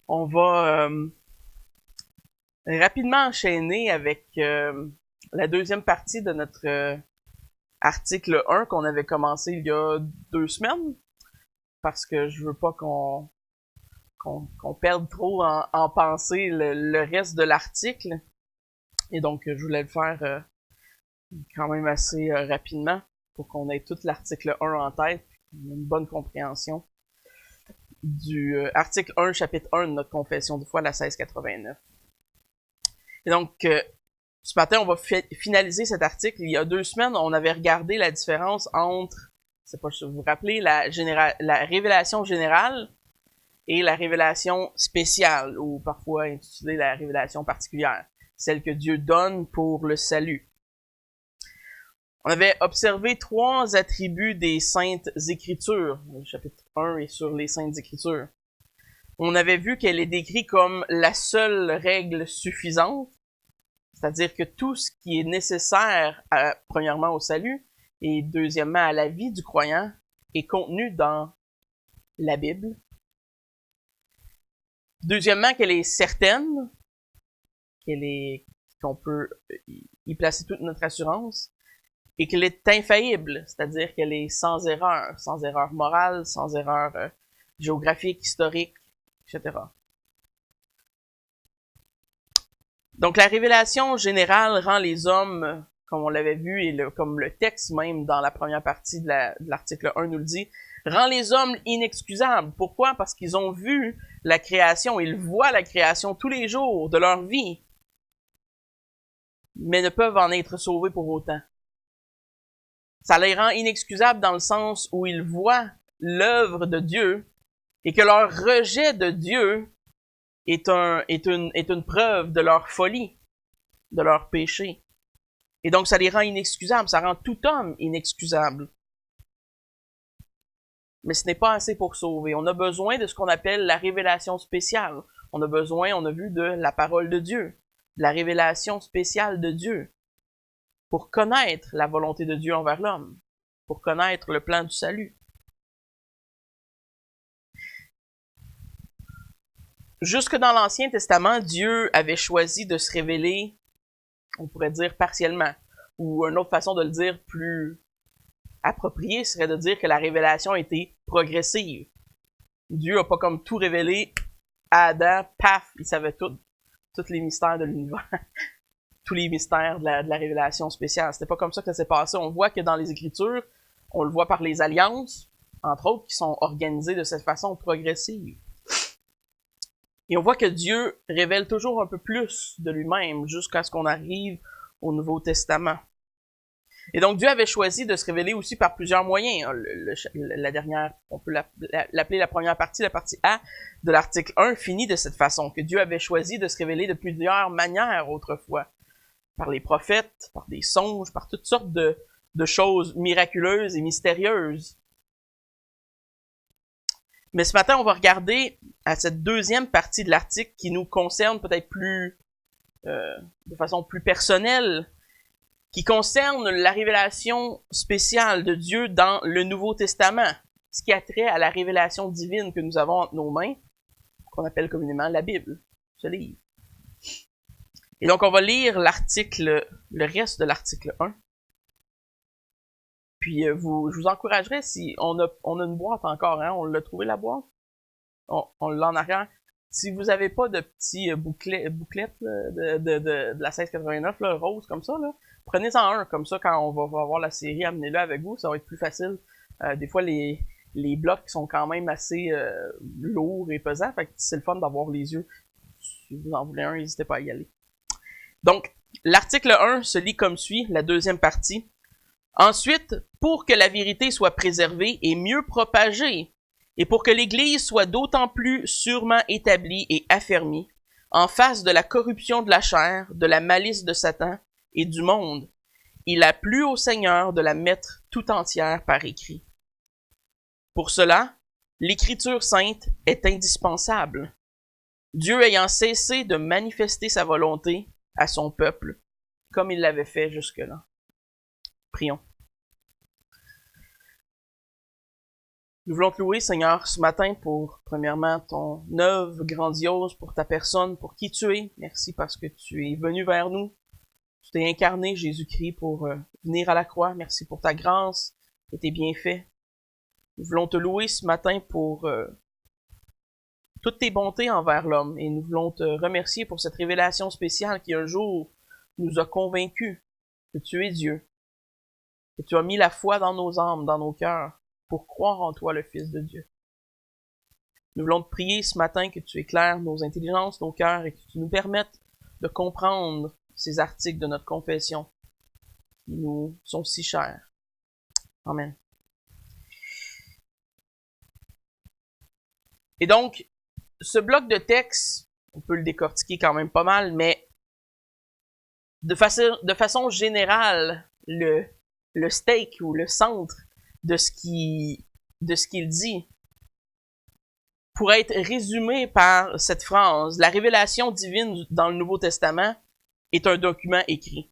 On va rapidement enchaîner avec la deuxième partie de notre article 1 qu'on avait commencé il y a 2 semaines, parce que je veux pas qu'on perde trop en pensée le reste de l'article. Et donc, je voulais le faire quand même assez rapidement pour qu'on ait tout l'article 1 en tête, une bonne compréhension du article 1, chapitre 1 de notre confession de foi, la 1689. Et donc, ce matin, on va finaliser cet article. Il y a 2 semaines, on avait regardé la différence entre, je sais pas si vous vous rappelez, la révélation générale et la révélation spéciale, ou parfois intitulée la révélation particulière, celle que Dieu donne pour le salut. On avait observé 3 attributs des Saintes Écritures. Le chapitre 1 est sur les Saintes Écritures. On avait vu qu'elle est décrite comme la seule règle suffisante, c'est-à-dire que tout ce qui est nécessaire, premièrement au salut, et deuxièmement à la vie du croyant, est contenu dans la Bible. Deuxièmement, qu'elle est certaine, qu'on peut y placer toute notre assurance, et qu'elle est infaillible, c'est-à-dire qu'elle est sans erreur morale, sans erreur géographique, historique, etc. Donc la révélation générale rend les hommes, comme on l'avait vu, et comme le texte même dans la première partie de l'article 1 nous le dit, rend les hommes inexcusables. Pourquoi? Parce qu'ils ont vu la création, ils voient la création tous les jours de leur vie, mais ne peuvent en être sauvés pour autant. Ça les rend inexcusables dans le sens où ils voient l'œuvre de Dieu et que leur rejet de Dieu est une preuve de leur folie, de leur péché. Et donc ça les rend inexcusables, ça rend tout homme inexcusable. Mais ce n'est pas assez pour sauver. On a besoin de ce qu'on appelle la révélation spéciale. On a vu de la parole de Dieu, de la révélation spéciale de Dieu, pour connaître la volonté de Dieu envers l'homme, pour connaître le plan du salut. Jusque dans l'Ancien Testament, Dieu avait choisi de se révéler, on pourrait dire partiellement, ou une autre façon de le dire plus appropriée serait de dire que la révélation était progressive. Dieu n'a pas comme tout révélé à Adam, paf, il savait tout, tous les mystères de l'univers, tous les mystères de la révélation spéciale. C'était pas comme ça que ça s'est passé. On voit que dans les Écritures, on le voit par les alliances, entre autres, qui sont organisées de cette façon progressive. Et on voit que Dieu révèle toujours un peu plus de lui-même jusqu'à ce qu'on arrive au Nouveau Testament. Et donc Dieu avait choisi de se révéler aussi par plusieurs moyens. La dernière, on peut l'appeler la première partie, la partie A de l'article 1, finit de cette façon, que Dieu avait choisi de se révéler de plusieurs manières autrefois. Par les prophètes, par des songes, par toutes sortes de choses miraculeuses et mystérieuses. Mais ce matin, on va regarder à cette deuxième partie de l'article qui nous concerne peut-être plus, de façon plus personnelle, qui concerne la révélation spéciale de Dieu dans le Nouveau Testament, ce qui a trait à la révélation divine que nous avons entre nos mains, qu'on appelle communément la Bible, ce livre. Et donc, on va lire le reste de l'article 1. Puis, je vous encouragerais, si on a une boîte encore, hein, on l'a trouvé la boîte? On l'a en arrière. Si vous avez pas de petits bouclettes là, de la 1689, là, rose comme ça, là, prenez-en un, comme ça, quand on va voir la série, amenez-le avec vous, ça va être plus facile. Des fois, les blocs sont quand même assez lourds et pesants, fait que c'est le fun d'avoir les yeux. Si vous en voulez un, n'hésitez pas à y aller. Donc, l'article 1 se lit comme suit, la deuxième partie. Ensuite, pour que la vérité soit préservée et mieux propagée, et pour que l'Église soit d'autant plus sûrement établie et affermie, en face de la corruption de la chair, de la malice de Satan et du monde, il a plu au Seigneur de la mettre tout entière par écrit. Pour cela, l'Écriture sainte est indispensable, Dieu ayant cessé de manifester sa volonté à son peuple, comme il l'avait fait jusque-là. Prions. Nous voulons te louer, Seigneur, ce matin pour, premièrement, ton œuvre grandiose, pour ta personne, pour qui tu es. Merci parce que tu es venu vers nous. Tu t'es incarné, Jésus-Christ, pour venir à la croix. Merci pour ta grâce et tes bienfaits. Nous voulons te louer ce matin pour toutes tes bontés envers l'homme. Et nous voulons te remercier pour cette révélation spéciale qui un jour nous a convaincus que tu es Dieu. Que tu as mis la foi dans nos âmes, dans nos cœurs, pour croire en toi, le Fils de Dieu. Nous voulons te prier ce matin que tu éclaires nos intelligences, nos cœurs, et que tu nous permettes de comprendre ces articles de notre confession qui nous sont si chers. Amen. Et donc, ce bloc de texte, on peut le décortiquer quand même pas mal, mais de façon générale, le steak ou le centre de ce qu'il dit pourrait être résumé par cette phrase: la révélation divine dans le Nouveau Testament est un document écrit.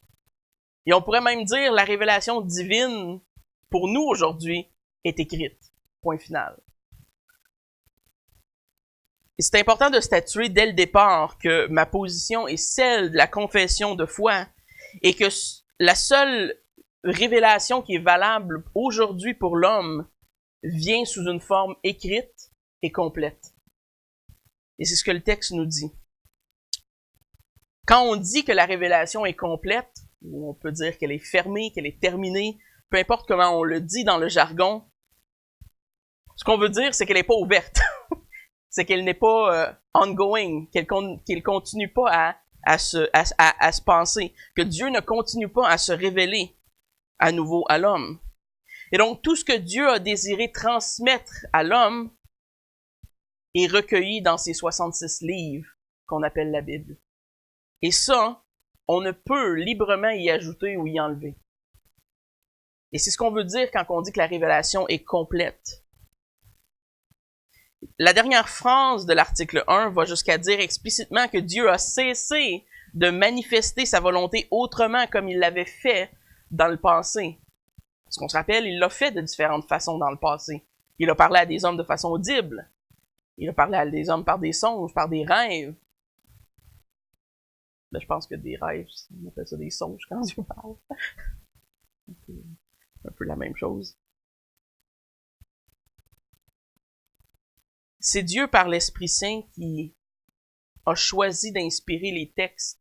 Et on pourrait même dire la révélation divine pour nous aujourd'hui est écrite. Point final. Et c'est important de statuer dès le départ que ma position est celle de la confession de foi et que la seule révélation qui est valable aujourd'hui pour l'homme vient sous une forme écrite et complète. Et c'est ce que le texte nous dit. Quand on dit que la révélation est complète, ou on peut dire qu'elle est fermée, qu'elle est terminée, peu importe comment on le dit dans le jargon, ce qu'on veut dire, c'est qu'elle n'est pas ouverte. C'est qu'elle n'est pas ongoing, qu'elle continue pas à se penser, que Dieu ne continue pas à se révéler à nouveau à l'homme. Et donc, tout ce que Dieu a désiré transmettre à l'homme est recueilli dans ces 66 livres qu'on appelle la Bible. Et ça, on ne peut librement y ajouter ou y enlever. Et c'est ce qu'on veut dire quand on dit que la révélation est complète. La dernière phrase de l'article 1 va jusqu'à dire explicitement que Dieu a cessé de manifester sa volonté autrement comme il l'avait fait dans le passé. Parce qu'on se rappelle, il l'a fait de différentes façons dans le passé. Il a parlé à des hommes de façon audible. Il a parlé à des hommes par des songes, par des rêves. Là, je pense que des rêves, on appelle ça des songes quand Dieu parle. Un peu la même chose. C'est Dieu par l'Esprit Saint qui a choisi d'inspirer les textes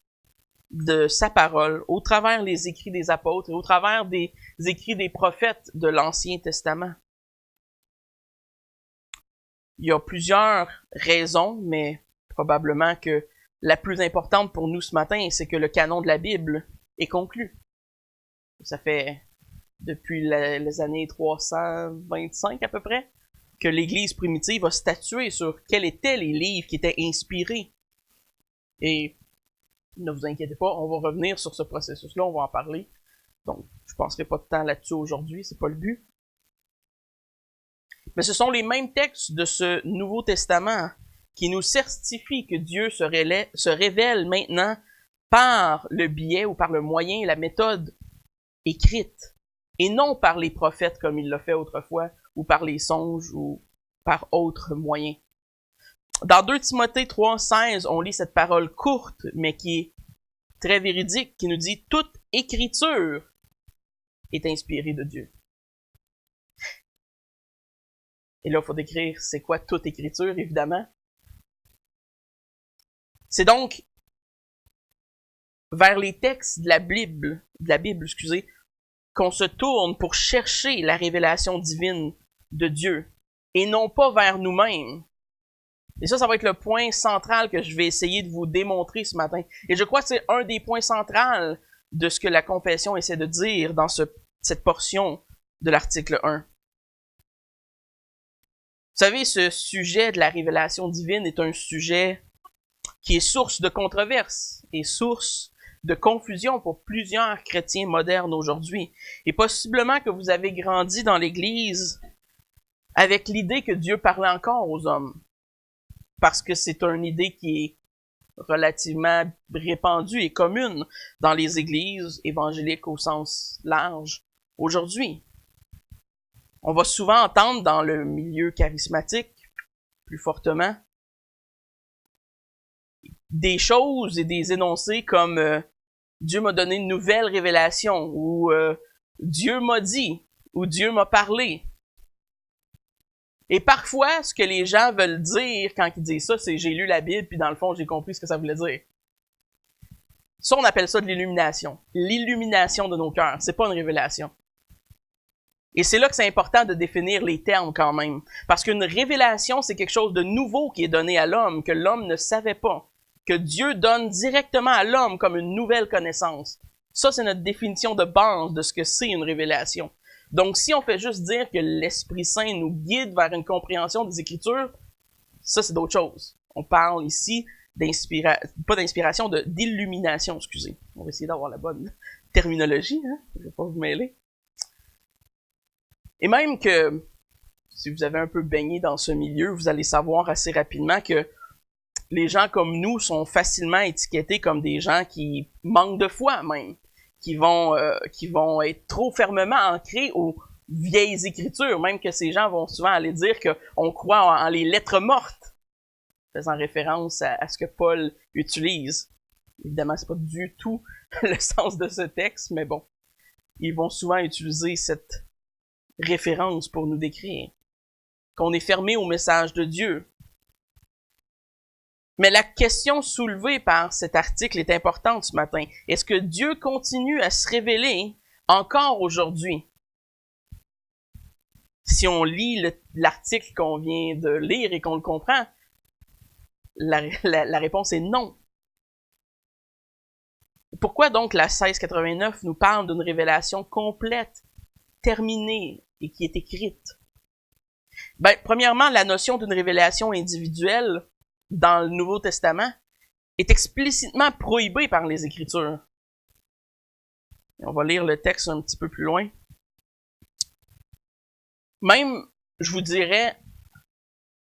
de sa parole au travers les écrits des apôtres et au travers des écrits des prophètes de l'Ancien Testament. Il y a plusieurs raisons, mais probablement que la plus importante pour nous ce matin, c'est que le canon de la Bible est conclu. Ça fait depuis les années 325 à peu près que l'Église primitive a statué sur quels étaient les livres qui étaient inspirés. Et ne vous inquiétez pas, on va revenir sur ce processus-là, on va en parler. Donc, je ne passerai pas de temps là-dessus aujourd'hui, c'est pas le but. Mais ce sont les mêmes textes de ce Nouveau Testament qui nous certifient que Dieu se révèle maintenant par le biais ou par le moyen et la méthode écrite, et non par les prophètes comme il l'a fait autrefois, ou par les songes, ou par autres moyens. Dans 2 Timothée 3,16, on lit cette parole courte, mais qui est très véridique, qui nous dit « Toute écriture est inspirée de Dieu ». Et là, il faut décrire c'est quoi toute écriture, évidemment. C'est donc vers les textes de la Bible, qu'on se tourne pour chercher la révélation divine de Dieu, et non pas vers nous-mêmes. Et ça va être le point central que je vais essayer de vous démontrer ce matin. Et je crois que c'est un des points centraux de ce que la confession essaie de dire dans cette portion de l'article 1. Vous savez, ce sujet de la révélation divine est un sujet qui est source de controverse et source de confusion pour plusieurs chrétiens modernes aujourd'hui. Et possiblement que vous avez grandi dans l'Église avec l'idée que Dieu parlait encore aux hommes. Parce que c'est une idée qui est relativement répandue et commune dans les églises évangéliques au sens large aujourd'hui. On va souvent entendre dans le milieu charismatique, plus fortement, des choses et des énoncés comme Dieu m'a donné une nouvelle révélation, ou Dieu m'a dit, ou Dieu m'a parlé. Et parfois, ce que les gens veulent dire quand ils disent ça, c'est j'ai lu la Bible, puis dans le fond, j'ai compris ce que ça voulait dire. Ça, on appelle ça de l'illumination. L'illumination de nos cœurs. C'est pas une révélation. Et c'est là que c'est important de définir les termes quand même. Parce qu'une révélation, c'est quelque chose de nouveau qui est donné à l'homme, que l'homme ne savait pas. Que Dieu donne directement à l'homme comme une nouvelle connaissance. Ça, c'est notre définition de base de ce que c'est une révélation. Donc, si on fait juste dire que l'Esprit Saint nous guide vers une compréhension des Écritures, ça, c'est d'autre chose. On parle ici d'illumination, excusez. On va essayer d'avoir la bonne terminologie, hein? Je vais pas vous mêler. Et même que, si vous avez un peu baigné dans ce milieu, vous allez savoir assez rapidement que les gens comme nous sont facilement étiquetés comme des gens qui manquent de foi même, qui vont être trop fermement ancrés aux vieilles écritures, même que ces gens vont souvent aller dire qu'on croit en les lettres mortes, faisant référence à ce que Paul utilise. Évidemment, c'est pas du tout le sens de ce texte, mais bon, ils vont souvent utiliser cette référence pour nous décrire qu'on est fermé au message de Dieu. Mais la question soulevée par cet article est importante ce matin. Est-ce que Dieu continue à se révéler encore aujourd'hui? Si on lit l'article qu'on vient de lire et qu'on le comprend, la réponse est non. Pourquoi donc la 1689 nous parle d'une révélation complète, terminée et qui est écrite? Ben, premièrement, la notion d'une révélation individuelle dans le Nouveau Testament est explicitement prohibée par les Écritures. Et on va lire le texte un petit peu plus loin. Même, je vous dirais,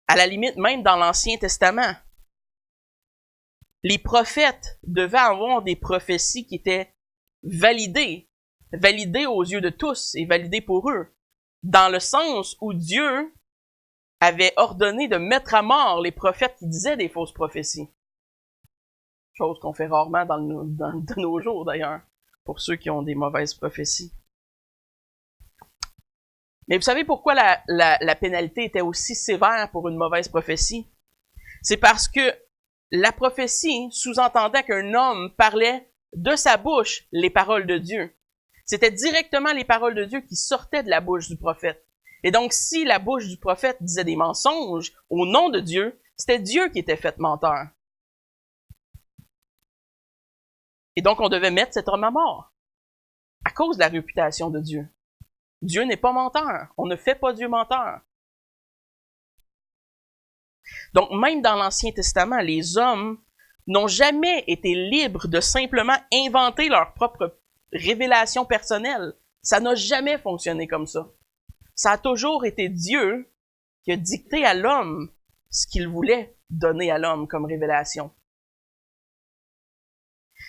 à la limite, même dans l'Ancien Testament, les prophètes devaient avoir des prophéties qui étaient validées aux yeux de tous et validées pour eux, dans le sens où Dieu avait ordonné de mettre à mort les prophètes qui disaient des fausses prophéties. Chose qu'on fait rarement de nos jours d'ailleurs, pour ceux qui ont des mauvaises prophéties. Mais vous savez pourquoi la pénalité était aussi sévère pour une mauvaise prophétie? C'est parce que la prophétie sous-entendait qu'un homme parlait de sa bouche les paroles de Dieu. C'était directement les paroles de Dieu qui sortaient de la bouche du prophète. Et donc, si la bouche du prophète disait des mensonges au nom de Dieu, c'était Dieu qui était fait menteur. Et donc, on devait mettre cet homme à mort à cause de la réputation de Dieu. Dieu n'est pas menteur. On ne fait pas Dieu menteur. Donc, même dans l'Ancien Testament, les hommes n'ont jamais été libres de simplement inventer leur propre révélation personnelle. Ça n'a jamais fonctionné comme ça. Ça a toujours été Dieu qui a dicté à l'homme ce qu'il voulait donner à l'homme comme révélation.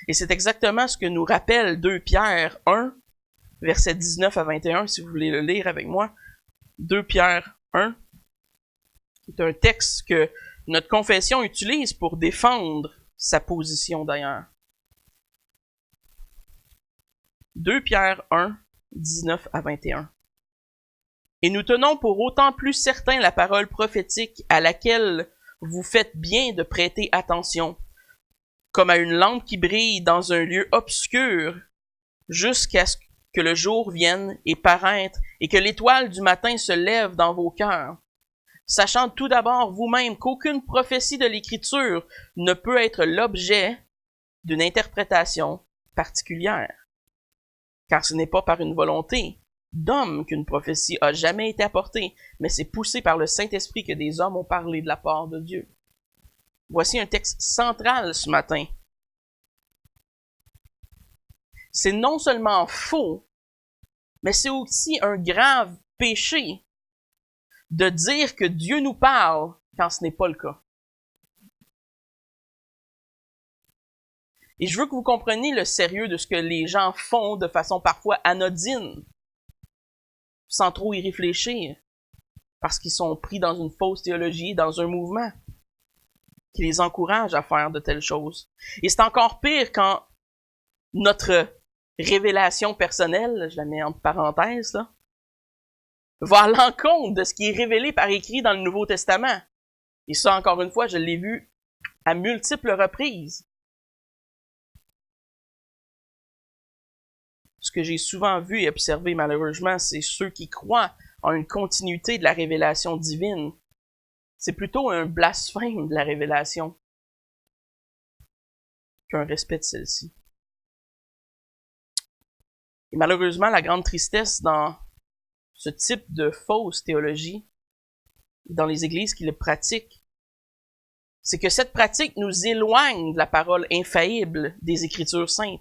Et c'est exactement ce que nous rappelle 2 Pierre 1, versets 19 à 21, si vous voulez le lire avec moi. 2 Pierre 1, qui est un texte que notre confession utilise pour défendre sa position d'ailleurs. 2 Pierre 1, 19 à 21. Et nous tenons pour autant plus certain la parole prophétique à laquelle vous faites bien de prêter attention, comme à une lampe qui brille dans un lieu obscur, jusqu'à ce que le jour vienne et paraître, et que l'étoile du matin se lève dans vos cœurs, sachant tout d'abord vous-même qu'aucune prophétie de l'Écriture ne peut être l'objet d'une interprétation particulière. Car ce n'est pas par une volonté d'homme qu'une prophétie a jamais été apportée, mais c'est poussé par le Saint-Esprit que des hommes ont parlé de la part de Dieu. Voici un texte central ce matin. C'est non seulement faux, mais c'est aussi un grave péché de dire que Dieu nous parle quand ce n'est pas le cas. Et je veux que vous compreniez le sérieux de ce que les gens font de façon parfois anodine. sans trop y réfléchir, parce qu'ils sont pris dans une fausse théologie, dans un mouvement qui les encourage à faire de telles choses. Et c'est encore pire quand notre révélation personnelle, je la mets en parenthèse, là, va à l'encontre de ce qui est révélé par écrit dans le Nouveau Testament. Et ça, encore une fois, je l'ai vu à multiples reprises. Ce que j'ai souvent vu et observé, malheureusement, c'est ceux qui croient en une continuité de la révélation divine. C'est plutôt un blasphème de la révélation qu'un respect de celle-ci. Et malheureusement, la grande tristesse dans ce type de fausse théologie, dans les églises qui le pratiquent, c'est que cette pratique nous éloigne de la parole infaillible des Écritures saintes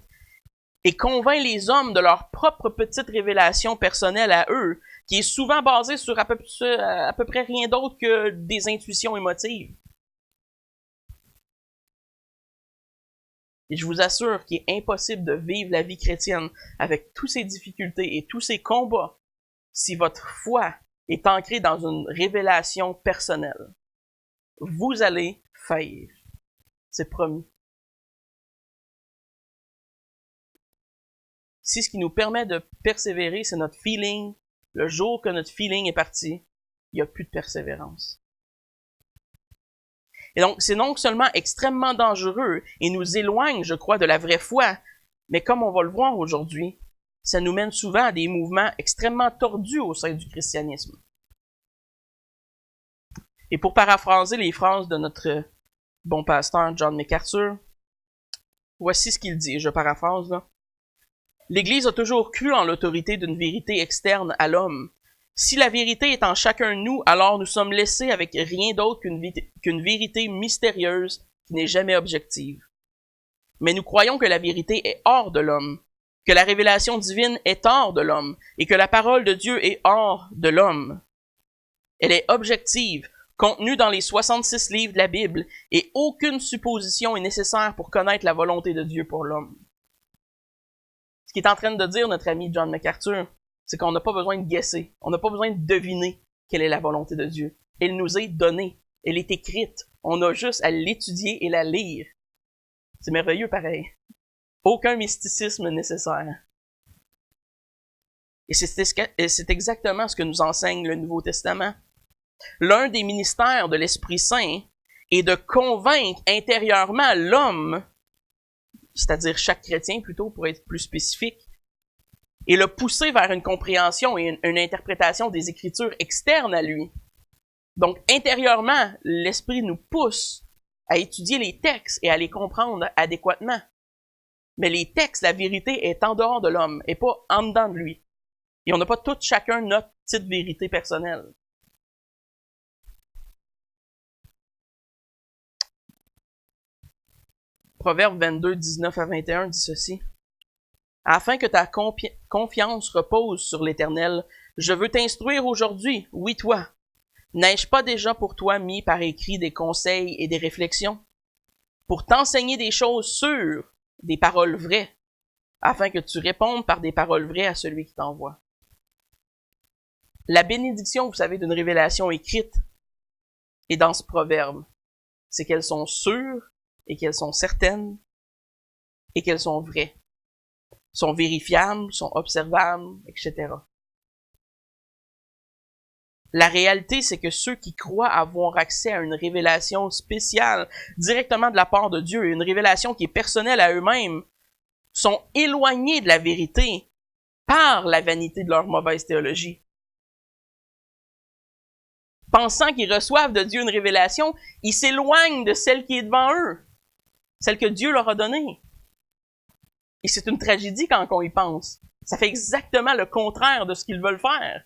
et convainc les hommes de leur propre petite révélation personnelle à eux, qui est souvent basée sur à peu près rien d'autre que des intuitions émotives. Et je vous assure qu'il est impossible de vivre la vie chrétienne avec toutes ces difficultés et tous ces combats si votre foi est ancrée dans une révélation personnelle. Vous allez faillir. C'est promis. Si ce qui nous permet de persévérer, c'est notre feeling, le jour que notre feeling est parti, il n'y a plus de persévérance. Et donc, c'est non seulement extrêmement dangereux et nous éloigne, je crois, de la vraie foi, mais comme on va le voir aujourd'hui, ça nous mène souvent à des mouvements extrêmement tordus au sein du christianisme. Et pour paraphraser les phrases de notre bon pasteur John MacArthur, voici ce qu'il dit, je paraphrase là. L'Église a toujours cru en l'autorité d'une vérité externe à l'homme. Si la vérité est en chacun de nous, alors nous sommes laissés avec rien d'autre qu'une vérité mystérieuse qui n'est jamais objective. Mais nous croyons que la vérité est hors de l'homme, que la révélation divine est hors de l'homme, et que la parole de Dieu est hors de l'homme. Elle est objective, contenue dans les 66 livres de la Bible, et aucune supposition est nécessaire pour connaître la volonté de Dieu pour l'homme. Ce qu'il est en train de dire notre ami John MacArthur, c'est qu'on n'a pas besoin de guesser, on n'a pas besoin de deviner quelle est la volonté de Dieu. Elle nous est donnée, elle est écrite, on a juste à l'étudier et la lire. C'est merveilleux pareil. Aucun mysticisme nécessaire. Et c'est exactement ce que nous enseigne le Nouveau Testament. L'un des ministères de l'Esprit Saint est de convaincre intérieurement l'homme, c'est-à-dire chaque chrétien plutôt pour être plus spécifique, et le pousser vers une compréhension et une interprétation des Écritures externes à lui. Donc intérieurement, l'Esprit nous pousse à étudier les textes et à les comprendre adéquatement. Mais les textes, la vérité est en dehors de l'homme et pas en dedans de lui. Et on n'a pas tous chacun notre petite vérité personnelle. Proverbe 22, 19 à 21 dit ceci. Afin que ta confiance repose sur l'Éternel, je veux t'instruire aujourd'hui, oui toi. N'ai-je pas déjà pour toi mis par écrit des conseils et des réflexions? Pour t'enseigner des choses sûres, des paroles vraies, afin que tu répondes par des paroles vraies à celui qui t'envoie. La bénédiction, vous savez, d'une révélation écrite est dans ce proverbe. C'est qu'elles sont sûres et qu'elles sont certaines et qu'elles sont vraies. Sont vérifiables, sont observables, etc. La réalité, c'est que ceux qui croient avoir accès à une révélation spéciale directement de la part de Dieu et une révélation qui est personnelle à eux-mêmes sont éloignés de la vérité par la vanité de leur mauvaise théologie. Pensant qu'ils reçoivent de Dieu une révélation, ils s'éloignent de celle qui est devant eux, celle que Dieu leur a donnée. Et c'est une tragédie quand on y pense. Ça fait exactement le contraire de ce qu'ils veulent faire.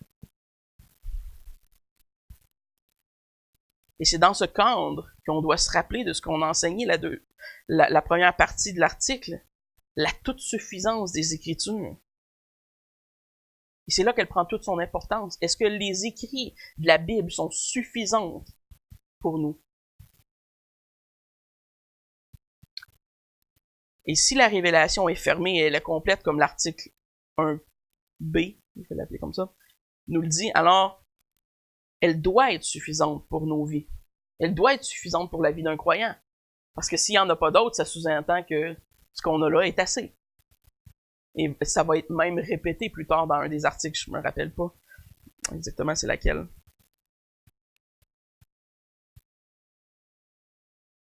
Et c'est dans ce cadre qu'on doit se rappeler de ce qu'on a enseigné la première partie de l'article, la toute-suffisance des Écritures. Et c'est là qu'elle prend toute son importance. Est-ce que les écrits de la Bible sont suffisants pour nous? Et si la révélation est fermée et elle est complète comme l'article 1b, je vais l'appeler comme ça, nous le dit, alors elle doit être suffisante pour nos vies. Elle doit être suffisante pour la vie d'un croyant. Parce que s'il n'y en a pas d'autre, ça sous-entend que ce qu'on a là est assez. Et ça va être même répété plus tard dans un des articles, je me rappelle pas exactement c'est laquelle.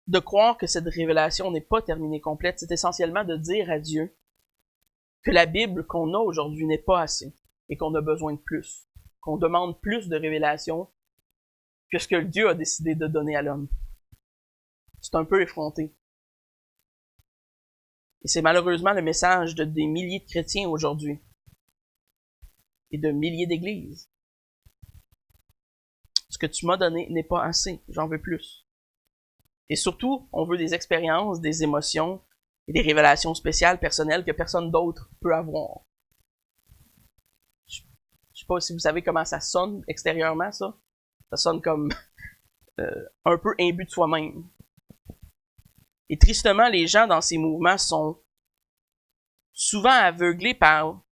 De croire que cette révélation n'est pas terminée complète, c'est essentiellement de dire à Dieu que la Bible qu'on a aujourd'hui n'est pas assez et qu'on a besoin de plus, qu'on demande plus de révélation que ce que Dieu a décidé de donner à l'homme. C'est un peu effronté. Et c'est malheureusement le message de des milliers de chrétiens aujourd'hui et de milliers d'églises. Ce que tu m'as donné n'est pas assez, j'en veux plus. Et surtout, on veut des expériences, des émotions et des révélations spéciales, personnelles que personne d'autre peut avoir. Je sais pas si vous savez comment ça sonne extérieurement, ça. Ça sonne comme un peu imbu de soi-même. Et tristement, les gens dans ces mouvements sont souvent aveuglés par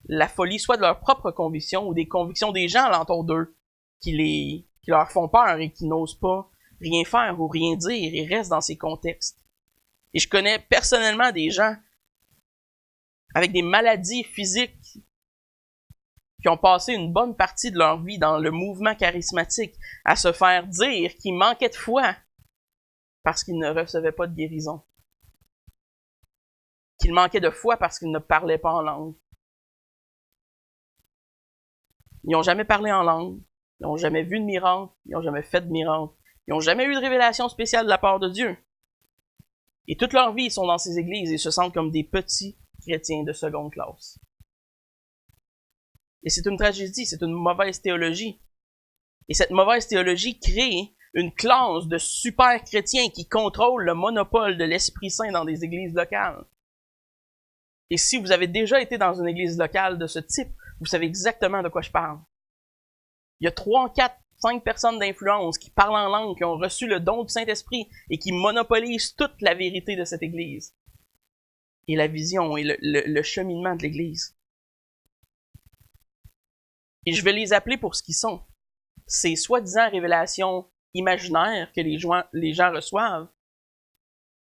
la folie, soit de leurs propres convictions ou des convictions des gens alentour d'eux qui leur font peur et qui n'osent pas rien faire ou rien dire et restent dans ces contextes. Et je connais personnellement des gens avec des maladies physiques qui ont passé une bonne partie de leur vie dans le mouvement charismatique à se faire dire qu'ils manquaient de foi parce qu'ils ne recevaient pas de guérison. Qu'ils manquaient de foi parce qu'ils ne parlaient pas en langue. Ils n'ont jamais parlé en langue, ils n'ont jamais vu de miracle, ils n'ont jamais fait de miracle, ils n'ont jamais eu de révélation spéciale de la part de Dieu. Et toute leur vie, ils sont dans ces églises et se sentent comme des petits chrétiens de seconde classe. Et c'est une tragédie, c'est une mauvaise théologie. Et cette mauvaise théologie crée une classe de super chrétiens qui contrôlent le monopole de l'Esprit Saint dans des églises locales. Et si vous avez déjà été dans une église locale de ce type, vous savez exactement de quoi je parle. Il y a 3, 4, 5 personnes d'influence qui parlent en langue, qui ont reçu le don du Saint-Esprit et qui monopolisent toute la vérité de cette église. Et la vision et le cheminement de l'église. Et je vais les appeler pour ce qu'ils sont. Ces soi-disant révélations imaginaires que les gens reçoivent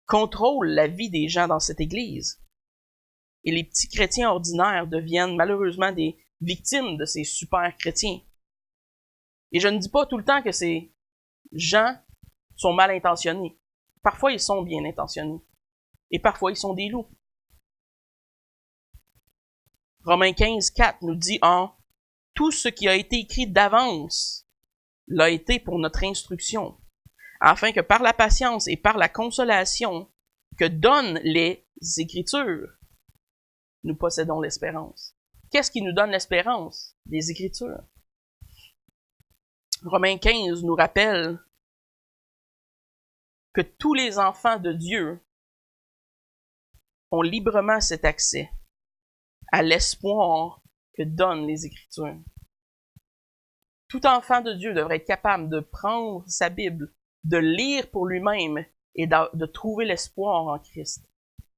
contrôlent la vie des gens dans cette église. Et les petits chrétiens ordinaires deviennent malheureusement des victimes de ces super chrétiens. Et je ne dis pas tout le temps que ces gens sont mal intentionnés. Parfois, ils sont bien intentionnés. Et parfois, ils sont des loups. Romains 15, 4 nous dit tout ce qui a été écrit d'avance l'a été pour notre instruction, afin que par la patience et par la consolation que donnent les Écritures, nous possédons l'espérance. Qu'est-ce qui nous donne l'espérance? Les Écritures. Romains 15 nous rappelle que tous les enfants de Dieu ont librement cet accès à l'espoir que donnent les Écritures. Tout enfant de Dieu devrait être capable de prendre sa Bible, de lire pour lui-même et de trouver l'espoir en Christ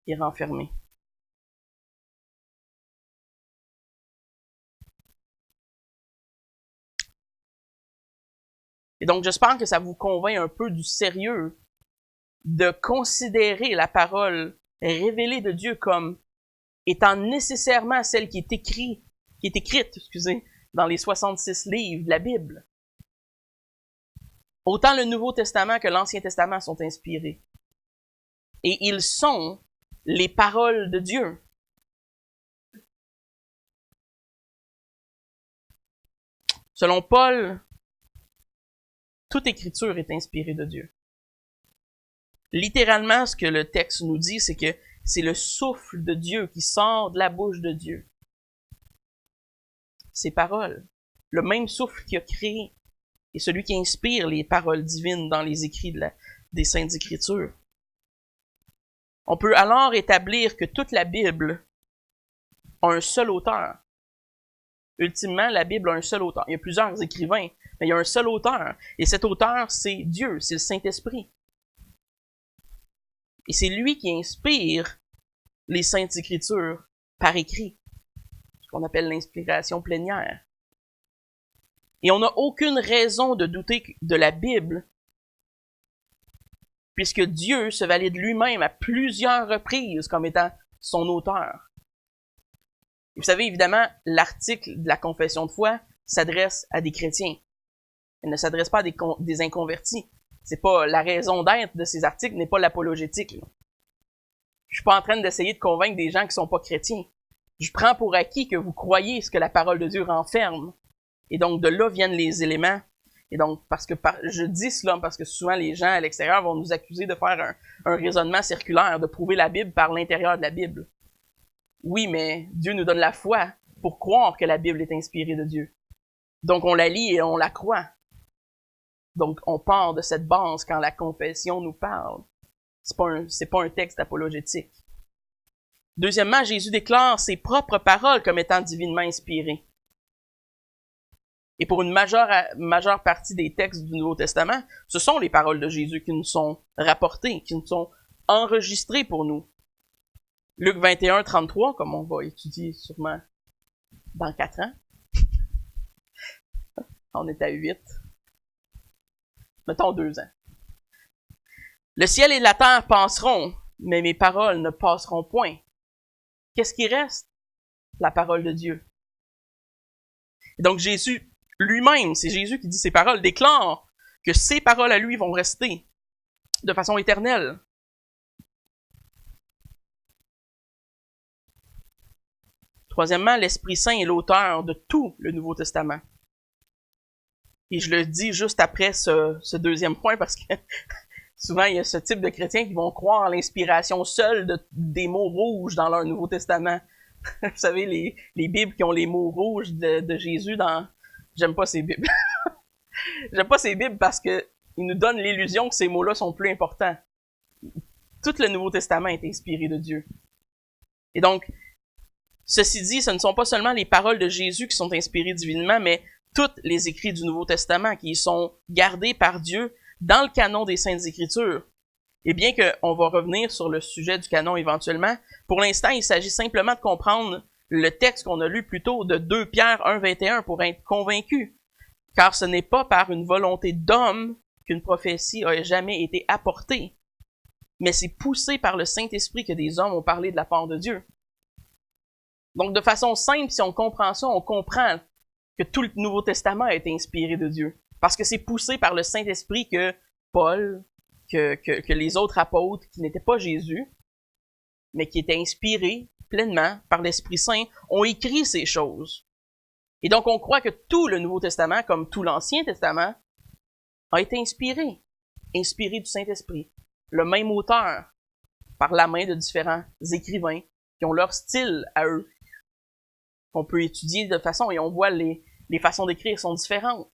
qui est renfermé. Et donc, j'espère que ça vous convainc un peu du sérieux de considérer la parole révélée de Dieu comme étant nécessairement celle qui est écrite, dans les 66 livres de la Bible. Autant le Nouveau Testament que l'Ancien Testament sont inspirés. Et ils sont les paroles de Dieu. Selon Paul, toute écriture est inspirée de Dieu. Littéralement, ce que le texte nous dit, c'est que c'est le souffle de Dieu qui sort de la bouche de Dieu. Ces paroles, le même souffle qui a créé, et celui qui inspire les paroles divines dans les écrits des Saintes Écritures. On peut alors établir que toute la Bible a un seul auteur. Ultimement, la Bible a un seul auteur. Il y a plusieurs écrivains, mais il y a un seul auteur. Et cet auteur, c'est Dieu, c'est le Saint-Esprit. Et c'est lui qui inspire les Saintes Écritures par écrit, ce qu'on appelle l'inspiration plénière. Et on n'a aucune raison de douter de la Bible, puisque Dieu se valide lui-même à plusieurs reprises comme étant son auteur. Et vous savez, évidemment, l'article de la confession de foi s'adresse à des chrétiens. Elle ne s'adresse pas à des inconvertis. C'est pas la raison d'être de ces articles n'est pas l'apologétique. Là. Je suis pas en train d'essayer de convaincre des gens qui sont pas chrétiens. Je prends pour acquis que vous croyez ce que la parole de Dieu renferme. Et donc, de là viennent les éléments. Et donc, je dis cela parce que souvent les gens à l'extérieur vont nous accuser de faire un raisonnement circulaire, de prouver la Bible par l'intérieur de la Bible. Oui, mais Dieu nous donne la foi pour croire que la Bible est inspirée de Dieu. Donc, on la lit et on la croit. Donc, on part de cette base quand la confession nous parle. C'est pas un texte apologétique. Deuxièmement, Jésus déclare ses propres paroles comme étant divinement inspirées. Et pour une majeure partie des textes du Nouveau Testament, ce sont les paroles de Jésus qui nous sont rapportées, qui nous sont enregistrées pour nous. Luc 21, 33, comme on va étudier sûrement dans 4 ans. On est à 8. Mettons 2 ans. Le ciel et la terre passeront, mais mes paroles ne passeront point. Qu'est-ce qui reste? La parole de Dieu. Et donc Jésus lui-même, c'est Jésus qui dit ces paroles, déclare que ces paroles à lui vont rester de façon éternelle. Troisièmement, l'Esprit Saint est l'auteur de tout le Nouveau Testament. Et je le dis juste après ce deuxième point parce que souvent il y a ce type de chrétiens qui vont croire en l'inspiration seule des mots rouges dans leur Nouveau Testament. Vous savez, les Bibles qui ont les mots rouges de Jésus dans... J'aime pas ces Bibles. J'aime pas ces Bibles parce que ils nous donnent l'illusion que ces mots-là sont plus importants. Tout le Nouveau Testament est inspiré de Dieu. Et donc, ceci dit, ce ne sont pas seulement les paroles de Jésus qui sont inspirées divinement, mais tous les écrits du Nouveau Testament qui sont gardés par Dieu dans le canon des Saintes Écritures. Et bien qu'on va revenir sur le sujet du canon éventuellement, pour l'instant, il s'agit simplement de comprendre le texte qu'on a lu plus tôt de 2 Pierre 1, 21 pour être convaincu. Car ce n'est pas par une volonté d'homme qu'une prophétie a jamais été apportée, mais c'est poussé par le Saint-Esprit que des hommes ont parlé de la part de Dieu. Donc, de façon simple, si on comprend ça, on comprend que tout le Nouveau Testament a été inspiré de Dieu. Parce que c'est poussé par le Saint-Esprit que Paul, que les autres apôtres, qui n'étaient pas Jésus, mais qui étaient inspirés pleinement par l'Esprit Saint, ont écrit ces choses. Et donc, on croit que tout le Nouveau Testament, comme tout l'Ancien Testament, a été inspiré du Saint-Esprit. Le même auteur, par la main de différents écrivains, qui ont leur style à eux, qu'on peut étudier de façon, et on voit les façons d'écrire sont différentes.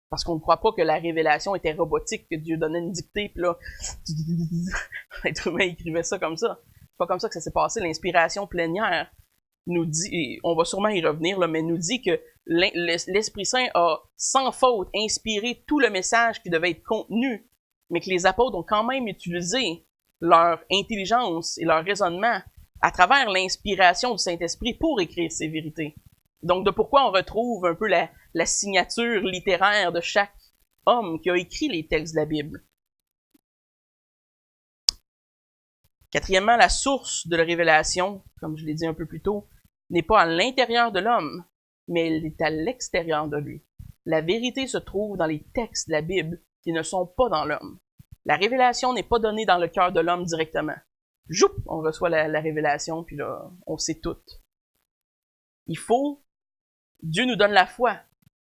Parce qu'on ne croit pas que la révélation était robotique, que Dieu donnait une dictée, puis là, l'être humain écrivait ça comme ça. C'est pas comme ça que ça s'est passé. L'inspiration plénière nous dit, et on va sûrement y revenir, là, mais nous dit que l'Esprit Saint a sans faute inspiré tout le message qui devait être contenu, mais que les apôtres ont quand même utilisé leur intelligence et leur raisonnement à travers l'inspiration du Saint-Esprit pour écrire ces vérités. Donc, de pourquoi on retrouve un peu la signature littéraire de chaque homme qui a écrit les textes de la Bible. Quatrièmement, la source de la révélation, comme je l'ai dit un peu plus tôt, n'est pas à l'intérieur de l'homme, mais elle est à l'extérieur de lui. La vérité se trouve dans les textes de la Bible qui ne sont pas dans l'homme. La révélation n'est pas donnée dans le cœur de l'homme directement. Joup, on reçoit la révélation, puis là, on sait tout. Dieu nous donne la foi,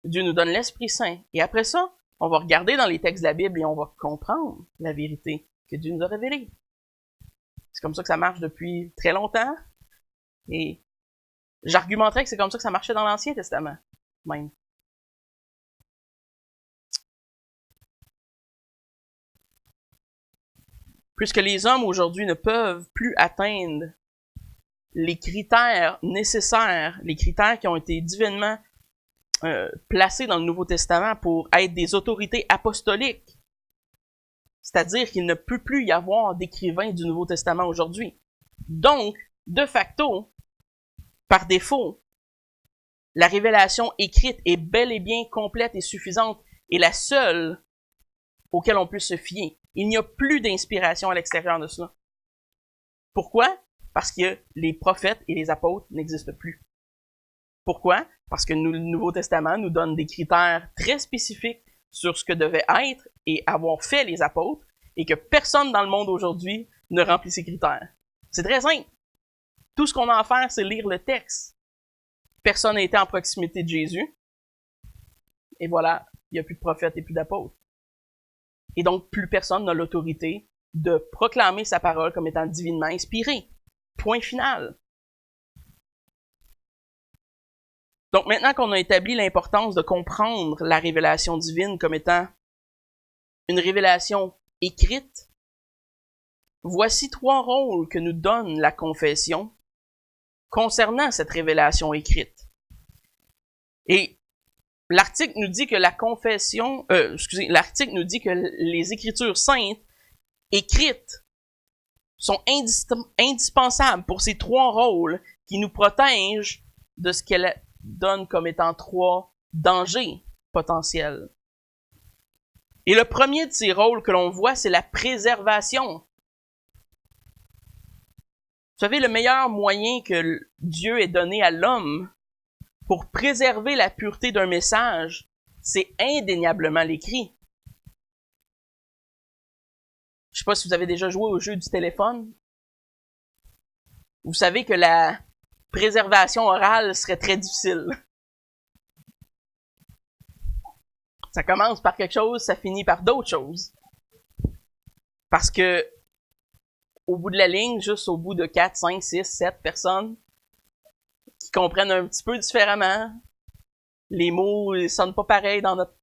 Dieu nous donne l'Esprit Saint, et après ça, on va regarder dans les textes de la Bible et on va comprendre la vérité que Dieu nous a révélée. C'est comme ça que ça marche depuis très longtemps, et j'argumenterais que c'est comme ça que ça marchait dans l'Ancien Testament, même. Puisque les hommes aujourd'hui ne peuvent plus atteindre les critères nécessaires, les critères qui ont été divinement placés dans le Nouveau Testament pour être des autorités apostoliques. C'est-à-dire qu'il ne peut plus y avoir d'écrivains du Nouveau Testament aujourd'hui. Donc, de facto, par défaut, La révélation écrite est bel et bien complète et suffisante et la seule auquel on peut se fier. Il n'y a plus d'inspiration à l'extérieur de cela. Pourquoi? Parce que les prophètes et les apôtres n'existent plus. Pourquoi? Parce que le Nouveau Testament nous donne des critères très spécifiques sur ce que devaient être et avoir fait les apôtres, et que personne dans le monde aujourd'hui ne remplit ces critères. C'est très simple. Tout ce qu'on a à faire, c'est lire le texte. Personne n'a été en proximité de Jésus. Et voilà, il n'y a plus de prophètes et plus d'apôtres. Et donc, plus personne n'a l'autorité de proclamer sa parole comme étant divinement inspirée. Point final. Donc, maintenant qu'on a établi l'importance de comprendre la révélation divine comme étant une révélation écrite, voici 3 rôles que nous donne la confession concernant cette révélation écrite. Et l'article nous dit que l'article nous dit que les Écritures saintes écrites sont indispensables pour ces 3 rôles qui nous protègent de ce qu'elle donne comme étant 3 dangers potentiels. Et le premier de ces rôles que l'on voit, c'est la préservation. Vous savez, le meilleur moyen que Dieu ait donné à l'homme pour préserver la pureté d'un message, c'est indéniablement l'écrit. Je ne sais pas si vous avez déjà joué au jeu du téléphone. Vous savez que la préservation orale serait très difficile. Ça commence par quelque chose, ça finit par d'autres choses. Parce que, au bout de la ligne, juste au bout de 4, 5, 6, 7 personnes qui comprennent un petit peu différemment, les mots ne sonnent pas pareil dans notre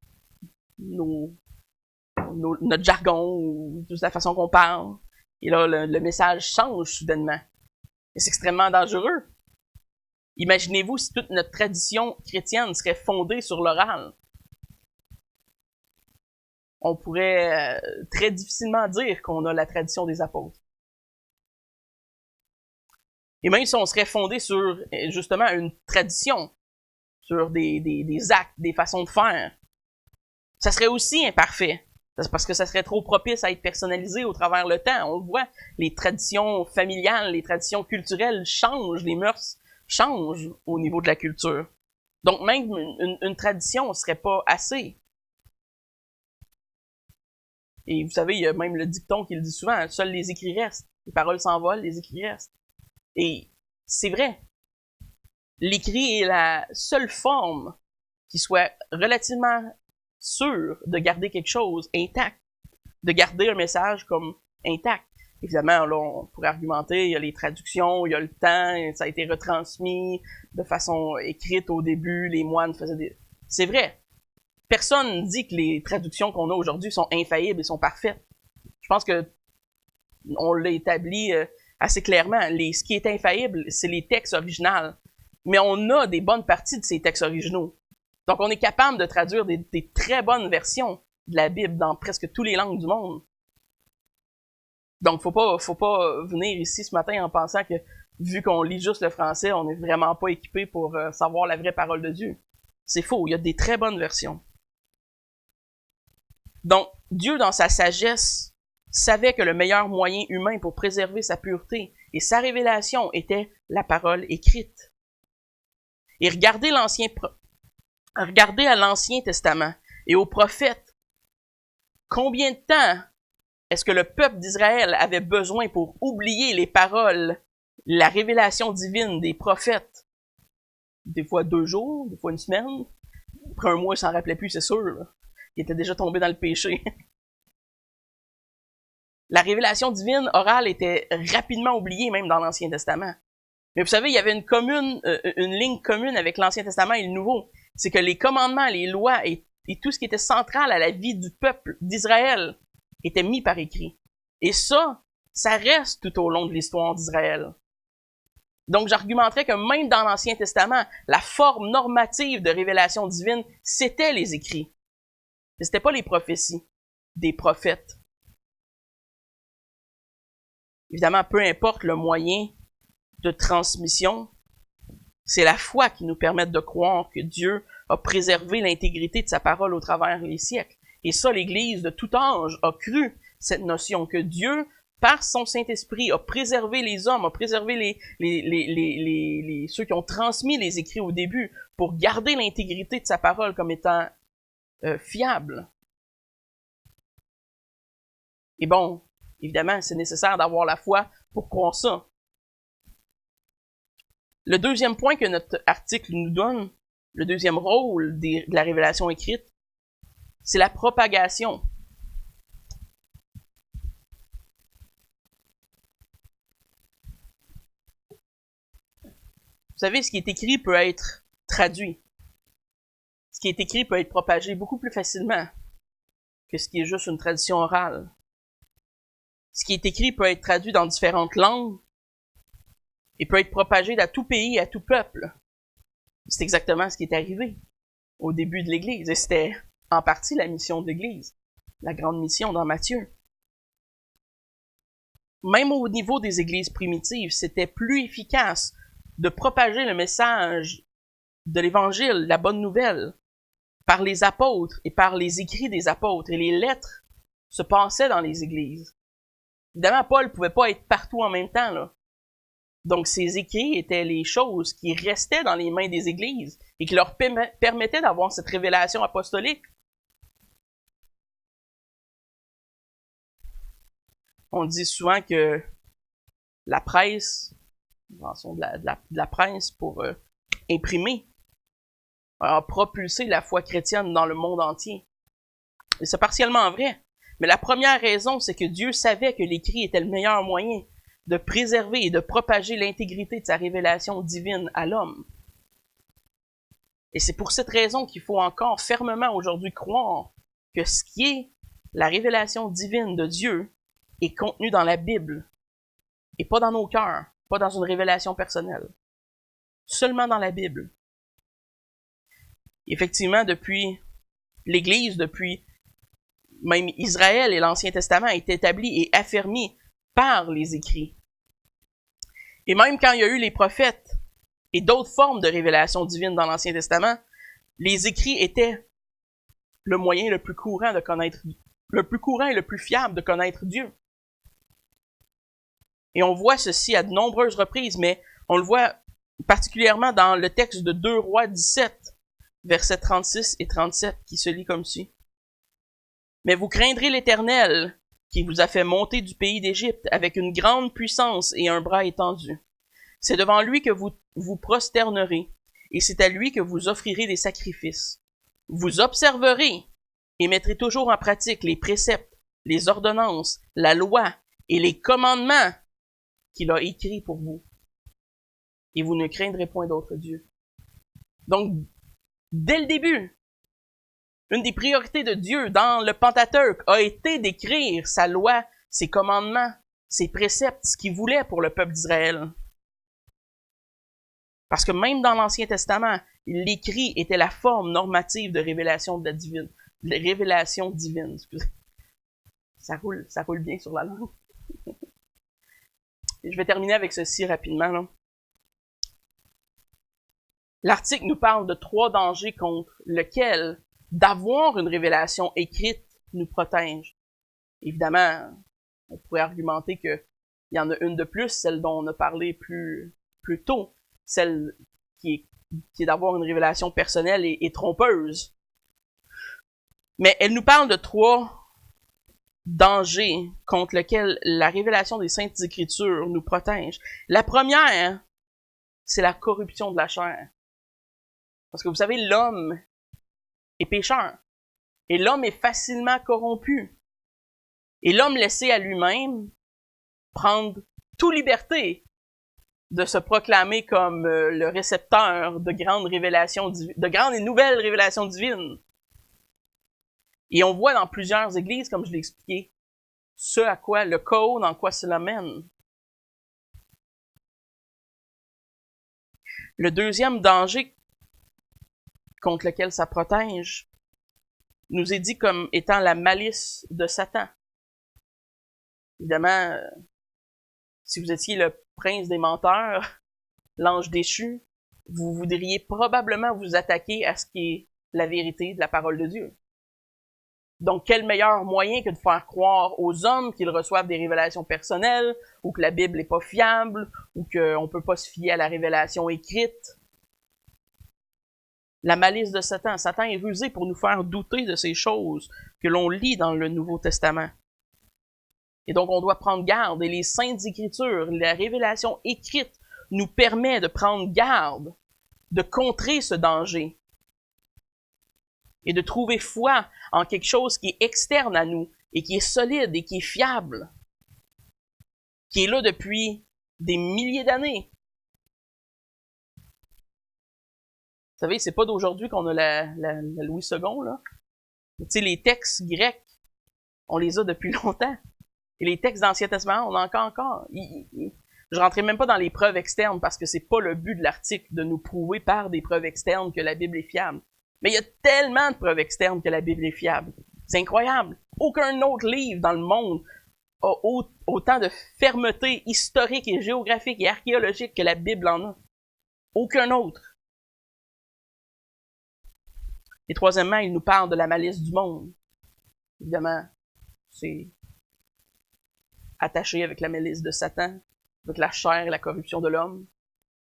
jargon ou juste la façon qu'on parle. Et là, le message change soudainement. Et c'est extrêmement dangereux. Imaginez-vous si toute notre tradition chrétienne serait fondée sur l'oral. On pourrait très difficilement dire qu'on a la tradition des apôtres. Et même si on serait fondé sur, justement, une tradition, sur des actes, des façons de faire, ça serait aussi imparfait. Parce que ça serait trop propice à être personnalisé au travers le temps. On le voit, les traditions familiales, les traditions culturelles changent, les mœurs changent au niveau de la culture. Donc même une tradition ne serait pas assez. Et vous savez, il y a même le dicton qui le dit souvent, seuls les écrits restent. Les paroles s'envolent, les écrits restent. Et c'est vrai. L'écrit est la seule forme qui soit relativement sûre de garder quelque chose intact, de garder un message comme intact. Évidemment, là, on pourrait argumenter, il y a les traductions, il y a le temps, ça a été retransmis de façon écrite au début, les moines faisaient des... C'est vrai. Personne ne dit que les traductions qu'on a aujourd'hui sont infaillibles et sont parfaites. Je pense que on l'a établi assez clairement. Ce qui est infaillible, c'est les textes originaux. Mais on a des bonnes parties de ces textes originaux. Donc, on est capable de traduire des très bonnes versions de la Bible dans presque toutes les langues du monde. Donc, faut pas venir ici ce matin en pensant que, vu qu'on lit juste le français, on n'est vraiment pas équipé pour savoir la vraie parole de Dieu. C'est faux, il y a des très bonnes versions. Donc, Dieu, dans sa sagesse, savait que le meilleur moyen humain pour préserver sa pureté et sa révélation était la parole écrite. Et regardez à l'Ancien Testament et aux prophètes. Combien de temps est-ce que le peuple d'Israël avait besoin pour oublier les paroles, la révélation divine des prophètes? Des fois 2 jours, des fois 1 semaine. Après 1 mois, il s'en rappelait plus, c'est sûr. Là. Il était déjà tombé dans le péché. La révélation divine orale était rapidement oubliée, même dans l'Ancien Testament. Mais vous savez, il y avait une ligne commune avec l'Ancien Testament et le Nouveau. C'est que les commandements, les lois et tout ce qui était central à la vie du peuple d'Israël était mis par écrit. Et ça reste tout au long de l'histoire d'Israël. Donc, j'argumenterais que même dans l'Ancien Testament, la forme normative de révélation divine, c'était les écrits. C'était pas les prophéties des prophètes. Évidemment, peu importe le moyen de transmission, C'est la foi qui nous permet de croire que Dieu a préservé l'intégrité de sa parole au travers les siècles. Et ça, l'Église de tout âge a cru cette notion que Dieu, par son Saint-Esprit, a préservé les hommes, a préservé ceux qui ont transmis les écrits au début pour garder l'intégrité de sa parole comme étant fiable. Et bon, évidemment, c'est nécessaire d'avoir la foi pour croire ça. Le deuxième point que notre article nous donne, le deuxième rôle de la révélation écrite, c'est la propagation. Vous savez, ce qui est écrit peut être traduit. Ce qui est écrit peut être propagé beaucoup plus facilement que ce qui est juste une tradition orale. Ce qui est écrit peut être traduit dans différentes langues et peut être propagé à tout pays, à tout peuple. C'est exactement ce qui est arrivé au début de l'Église. Et c'était en partie la mission de l'Église, la grande mission dans Matthieu. Même au niveau des églises primitives, c'était plus efficace de propager le message de l'Évangile, la bonne nouvelle, par les apôtres et par les écrits des apôtres. Et les lettres se passaient dans les églises. Évidemment, Paul ne pouvait pas être partout en même temps, là. Donc, ces écrits étaient les choses qui restaient dans les mains des églises et qui leur permettaient d'avoir cette révélation apostolique. On dit souvent que la presse, de la presse pour imprimer, a propulsé la foi chrétienne dans le monde entier. Et c'est partiellement vrai. Mais la première raison, c'est que Dieu savait que l'écrit était le meilleur moyen de préserver et de propager l'intégrité de sa révélation divine à l'homme. Et c'est pour cette raison qu'il faut encore fermement aujourd'hui croire que ce qui est la révélation divine de Dieu est contenu dans la Bible et pas dans nos cœurs, pas dans une révélation personnelle. Seulement dans la Bible. Effectivement, depuis l'Église, depuis même Israël et l'Ancien Testament est établi et affermi par les écrits. Et même quand il y a eu les prophètes et d'autres formes de révélation divine dans l'Ancien Testament, les écrits étaient le moyen le plus courant de connaître, le plus courant et le plus fiable de connaître Dieu. Et on voit ceci à de nombreuses reprises, mais on le voit particulièrement dans le texte de 2 Rois 17, versets 36 et 37, qui se lit comme suit. « Mais vous craindrez l'Éternel, qui vous a fait monter du pays d'Égypte avec une grande puissance et un bras étendu. C'est devant lui que vous vous prosternerez, et c'est à lui que vous offrirez des sacrifices. Vous observerez et mettrez toujours en pratique les préceptes, les ordonnances, la loi et les commandements qu'il a écrits pour vous. Et vous ne craindrez point d'autre Dieu. » Donc, dès le début, une des priorités de Dieu dans le Pentateuque a été d'écrire sa loi, ses commandements, ses préceptes, ce qu'il voulait pour le peuple d'Israël. Parce que même dans l'Ancien Testament, l'écrit était la forme normative de révélation divine. Excusez. Ça roule bien sur la langue. Et je vais terminer avec ceci rapidement, là. L'article nous parle de 3 dangers contre lesquels d'avoir une révélation écrite nous protège. Évidemment, on pourrait argumenter qu'il y en a une de plus, celle dont on a parlé plus tôt, celle qui est d'avoir une révélation personnelle et trompeuse. Mais elle nous parle de 3 dangers contre lesquels la révélation des Saintes Écritures nous protège. La première, c'est la corruption de la chair. Parce que vous savez, l'homme est pécheur. Et l'homme est facilement corrompu. Et l'homme laissé à lui-même prendre toute liberté de se proclamer comme le récepteur de grandes révélations, de grandes et nouvelles révélations divines. Et on voit dans plusieurs églises, comme je l'ai expliqué, ce à quoi, le chaos dans quoi cela mène. Le deuxième danger contre lequel ça protège nous est dit comme étant la malice de Satan. Évidemment, si vous étiez le prince des menteurs, l'ange déchu, vous voudriez probablement vous attaquer à ce qui est la vérité de la parole de Dieu. Donc, quel meilleur moyen que de faire croire aux hommes qu'ils reçoivent des révélations personnelles, ou que la Bible n'est pas fiable, ou qu'on ne peut pas se fier à la révélation écrite. La malice de Satan. Satan est rusé pour nous faire douter de ces choses que l'on lit dans le Nouveau Testament. Et donc, on doit prendre garde. Et les Saintes Écritures, la révélation écrite, nous permet de prendre garde, de contrer ce danger et de trouver foi en quelque chose qui est externe à nous et qui est solide et qui est fiable, qui est là depuis des milliers d'années. Vous savez, c'est pas d'aujourd'hui qu'on a la Louis II, là. Tu sais, les textes grecs, on les a depuis longtemps. Et les textes d'Ancien Testament, on en a encore. Je rentrais même pas dans les preuves externes parce que c'est pas le but de l'article de nous prouver par des preuves externes que la Bible est fiable. Mais il y a tellement de preuves externes que la Bible est fiable. C'est incroyable. Aucun autre livre dans le monde a autant de fermeté historique et géographique et archéologique que la Bible en a. Aucun autre. Et troisièmement, il nous parle de la malice du monde. Évidemment, c'est attaché avec la malice de Satan, avec la chair et la corruption de l'homme,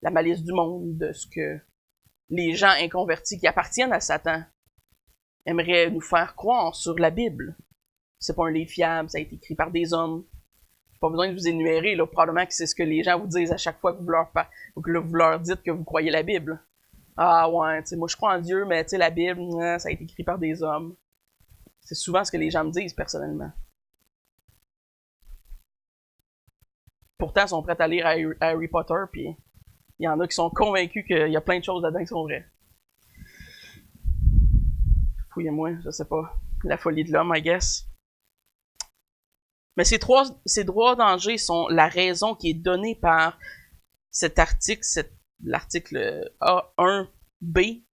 la malice du monde, de ce que les gens inconvertis qui appartiennent à Satan aimeraient nous faire croire sur la Bible. C'est pas un livre fiable, ça a été écrit par des hommes. J'ai pas besoin de vous énumérer, là, probablement que c'est ce que les gens vous disent à chaque fois que vous leur dites que vous croyez la Bible. Ah ouais, tu sais, moi je crois en Dieu, mais tu sais, la Bible, ça a été écrit par des hommes. C'est souvent ce que les gens me disent personnellement. Pourtant, ils sont prêts à lire Harry Potter, puis il y en a qui sont convaincus qu'il y a plein de choses là-dedans qui sont vraies. Fouillez-moi, je sais pas. La folie de l'homme, I guess. Mais ces trois dangers sont la raison qui est donnée par cet article, l'article A1B,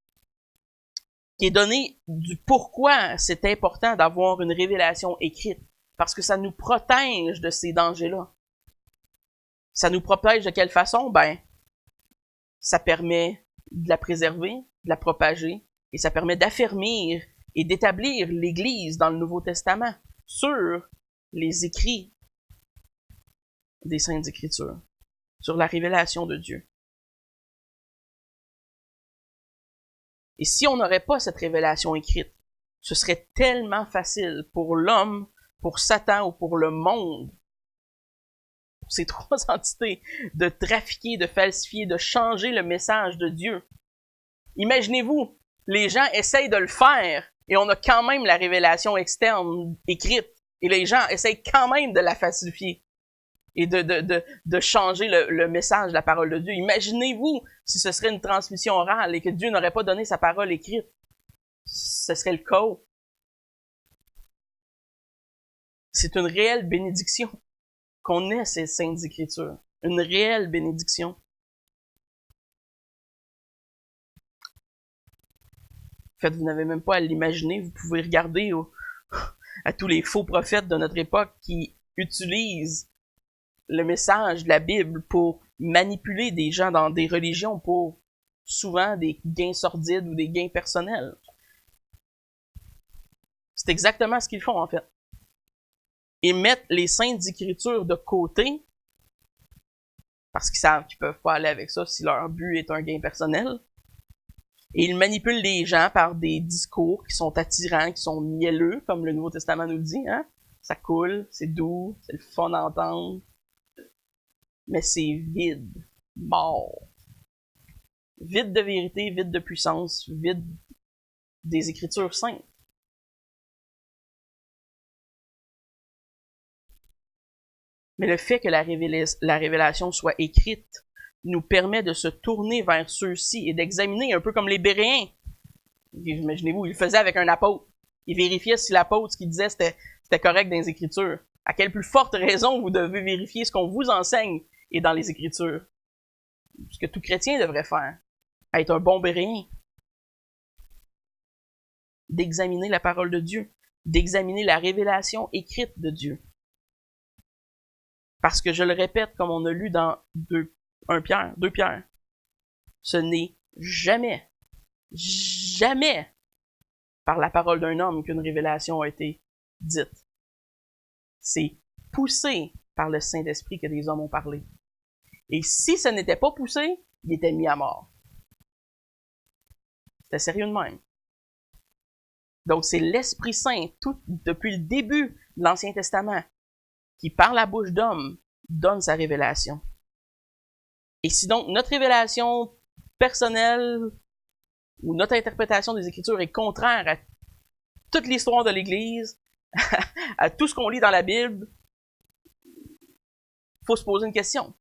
qui est donné du pourquoi c'est important d'avoir une révélation écrite. Parce que ça nous protège de ces dangers-là. Ça nous protège de quelle façon? Ben, ça permet de la préserver, de la propager, et ça permet d'affermir et d'établir l'Église dans le Nouveau Testament sur les écrits des Saintes Écritures, sur la révélation de Dieu. Et si on n'aurait pas cette révélation écrite, ce serait tellement facile pour l'homme, pour Satan ou pour le monde, pour ces trois entités, de trafiquer, de falsifier, de changer le message de Dieu. Imaginez-vous, les gens essayent de le faire et on a quand même la révélation externe écrite et les gens essayent quand même de la falsifier et de changer le message de la parole de Dieu. Imaginez-vous si ce serait une transmission orale et que Dieu n'aurait pas donné sa parole écrite. Ce serait le chaos. C'est une réelle bénédiction qu'on ait ces Saintes Écritures. Une réelle bénédiction. En fait, vous n'avez même pas à l'imaginer. Vous pouvez regarder à tous les faux prophètes de notre époque qui utilisent le message de la Bible pour manipuler des gens dans des religions pour souvent des gains sordides ou des gains personnels. C'est exactement ce qu'ils font, en fait. Ils mettent les Saintes Écritures de côté parce qu'ils savent qu'ils peuvent pas aller avec ça si leur but est un gain personnel. Et ils manipulent les gens par des discours qui sont attirants, qui sont mielleux, comme le Nouveau Testament nous le dit, hein. Ça coule, c'est doux, c'est le fun d'entendre. Mais c'est vide, mort. Vide de vérité, vide de puissance, vide des Écritures saintes. Mais le fait que la révélation soit écrite nous permet de se tourner vers ceux-ci et d'examiner un peu comme les Béréens. Imaginez-vous, ils le faisaient avec un apôtre. Ils vérifiaient si l'apôtre, ce qu'il disait, c'était correct dans les Écritures. À quelle plus forte raison vous devez vérifier ce qu'on vous enseigne et dans les Écritures. Ce que tout chrétien devrait faire. Être un bon Béréen. D'examiner la parole de Dieu. D'examiner la révélation écrite de Dieu. Parce que je le répète, comme on a lu dans 2 Pierre, Ce n'est jamais, jamais par la parole d'un homme qu'une révélation a été dite. C'est poussé par le Saint-Esprit que des hommes ont parlé. Et si ce n'était pas poussé, il était mis à mort. C'était sérieux de même. Donc c'est l'Esprit Saint, tout depuis le début de l'Ancien Testament, qui par la bouche d'homme donne sa révélation. Et si donc notre révélation personnelle ou notre interprétation des Écritures est contraire à toute l'histoire de l'Église, à tout ce qu'on lit dans la Bible, faut se poser une question.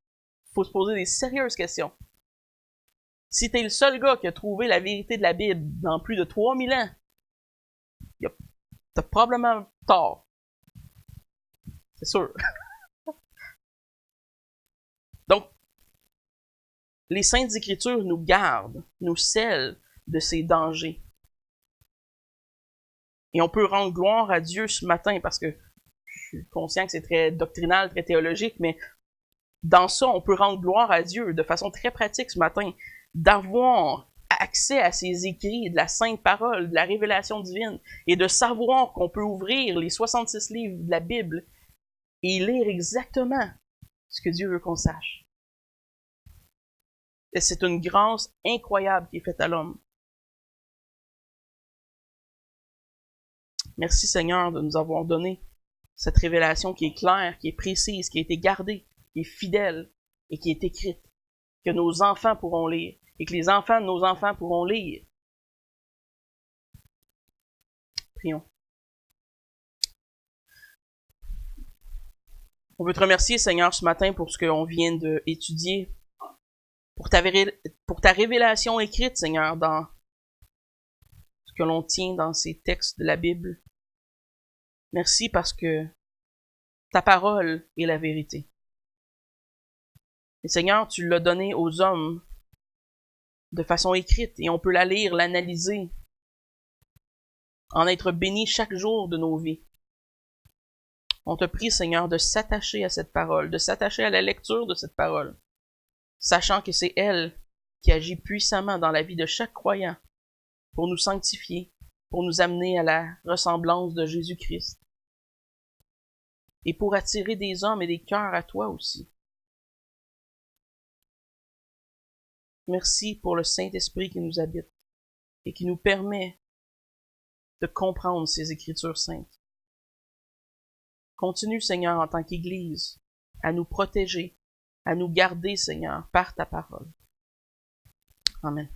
Faut se poser des sérieuses questions. Si t'es le seul gars qui a trouvé la vérité de la Bible dans plus de 3000 ans, t'as probablement tort. C'est sûr. Donc, les Saintes Écritures nous gardent, nous scellent de ces dangers. Et on peut rendre gloire à Dieu ce matin parce que je suis conscient que c'est très doctrinal, très théologique, mais dans ça, on peut rendre gloire à Dieu de façon très pratique ce matin, d'avoir accès à ses écrits, de la sainte parole, de la révélation divine, et de savoir qu'on peut ouvrir les 66 livres de la Bible et lire exactement ce que Dieu veut qu'on sache. Et c'est une grâce incroyable qui est faite à l'homme. Merci Seigneur de nous avoir donné cette révélation qui est claire, qui est précise, qui a été gardée, qui est fidèle et qui est écrite, que nos enfants pourront lire et que les enfants de nos enfants pourront lire. Prions. On veut te remercier, Seigneur, ce matin pour ce qu'on vient d'étudier, pour ta révélation écrite, Seigneur, dans ce que l'on tient dans ces textes de la Bible. Merci parce que ta parole est la vérité. Et Seigneur, tu l'as donnée aux hommes de façon écrite et on peut la lire, l'analyser, en être béni chaque jour de nos vies. On te prie, Seigneur, de s'attacher à cette parole, de s'attacher à la lecture de cette parole, sachant que c'est elle qui agit puissamment dans la vie de chaque croyant pour nous sanctifier, pour nous amener à la ressemblance de Jésus-Christ et pour attirer des hommes et des cœurs à toi aussi. Merci pour le Saint-Esprit qui nous habite et qui nous permet de comprendre ces Écritures saintes. Continue, Seigneur, en tant qu'Église, à nous protéger, à nous garder, Seigneur, par ta parole. Amen.